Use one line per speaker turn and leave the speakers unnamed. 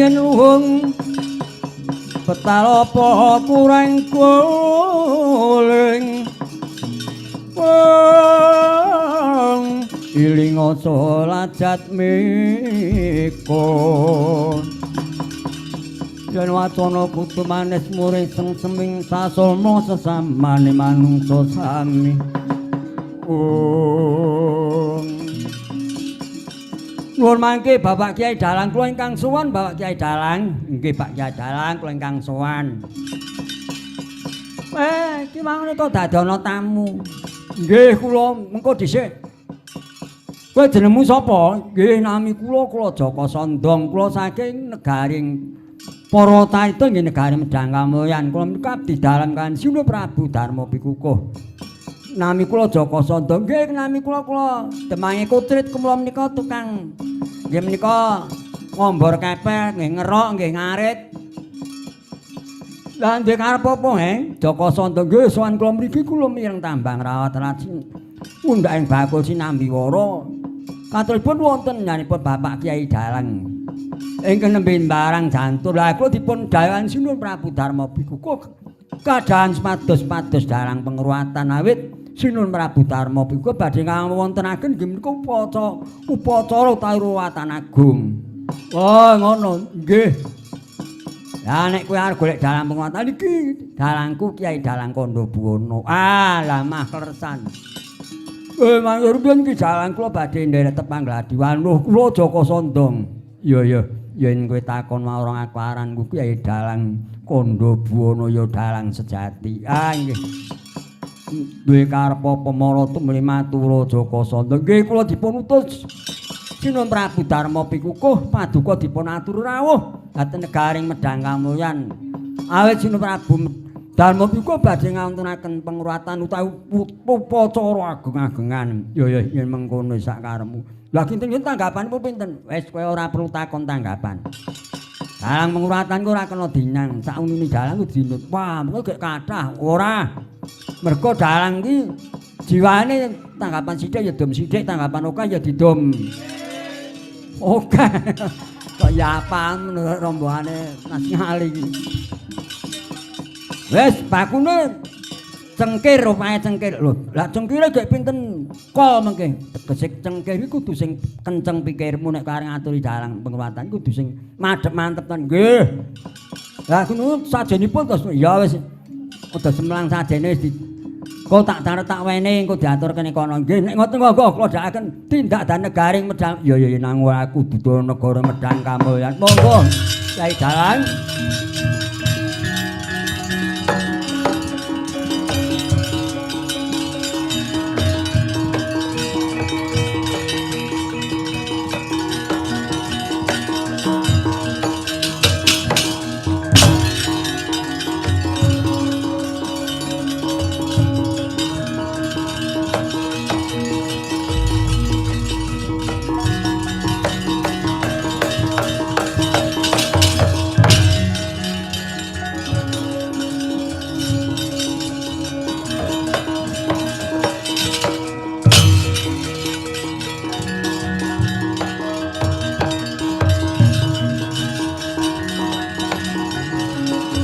yen luhung betalopo kurang kuling iling aja lajat mikun yen wacana kudu manis muring seming sasulma sesamane manungsa sami nuwun mangke Bapak Kyai Dalang kula ingkang suwun Bapak Kyai Dalang nggih Pak Kyai Dalang kula ingkang suwun iki mangke dadi ana tamu nggih kula mengko dhisik kowe jenengmu sapa nggih nami kula Joko Sondong kula saking negaring para taita nggih negari Medang Kamulyan kula menika abdi dalam kan Sinu Prabu Darma Pikukuh nami kula Joko Sondong nggih nami kula Demange Kutrit kula menika tukang nggih menika ngombor kepek nggih ngerok nggih ngarit lah ndek arep apa Joko Sondong nggih sowan kula mriki kula mireng tambang rawat rajin undhak ing bakul sinambi wara katuripun wonten nyanipun Bapak Kyai Dalang ingkang nembe barang jantur lah kula dipun dawuhan Sinun Prabu Darma Pikukuh kadahan sepados dalang pengruatan awit Sinun Prabu Darma Pikukuh badhe ngawontenaken nggih menika upacara taruwatan agung. Oh ngono nggih. Lah nek kowe arep golek dalang pengruatan iki dalangku Kyai Dalang Kandha Buwana. Lah mah kleresan. Mandur piyen iki dalang kula badhe nderek tepang gladiwan kula Joko Sondong. Iya. Yen kowe takon marang aku aranku Kyai Dalang Kandha Buwana ya dalang sejati. Nggih. Duwe karep apa mara tumrap matur Joko Sondong. Nggih kula dipun utus Sinun Prabu Darma Pikukuh paduka dipun atur rawuh dhateng negaring Medang Kamulyan. Awit Sinun Prabu Darma Pikukuh badhe ngawontenaken pengruatan utawi upacara agung-agungan. Ya yen mengkono sak karepmu. Lah kinten tanggapanipun pinten? Wis kowe ora perlu takon tanggapan. Dalang penguratan ora kena dinyang, sak unine dalang kudu dinut. Wah, mengko gek kathah ora. Mergo dalang iki jiwane tanggapan sithik ya dom sithik, tanggapan oka ya didom. Oke. Kok ya apaan menurut rombongane nasional iki. Wis bakune cengkir rupae cengkir lho. Lah cengkire gek pinten kol mengke. Tegesik cengkir iku kudu sing kenceng pikirmu nek kareng ngaturi dalang penguatan kudu sing madhep mantep ten. Nggih. Lah ngono sajenipun terus ya wis udah semlang sajene wis kok tak darep tak wene engko diatur kene kono. Nggih nek ngoten monggo kula dakaken tindak dan negaring Medang. Ya nang aku dudu negara Medang Kamulyan. Monggo Kyai Dalang.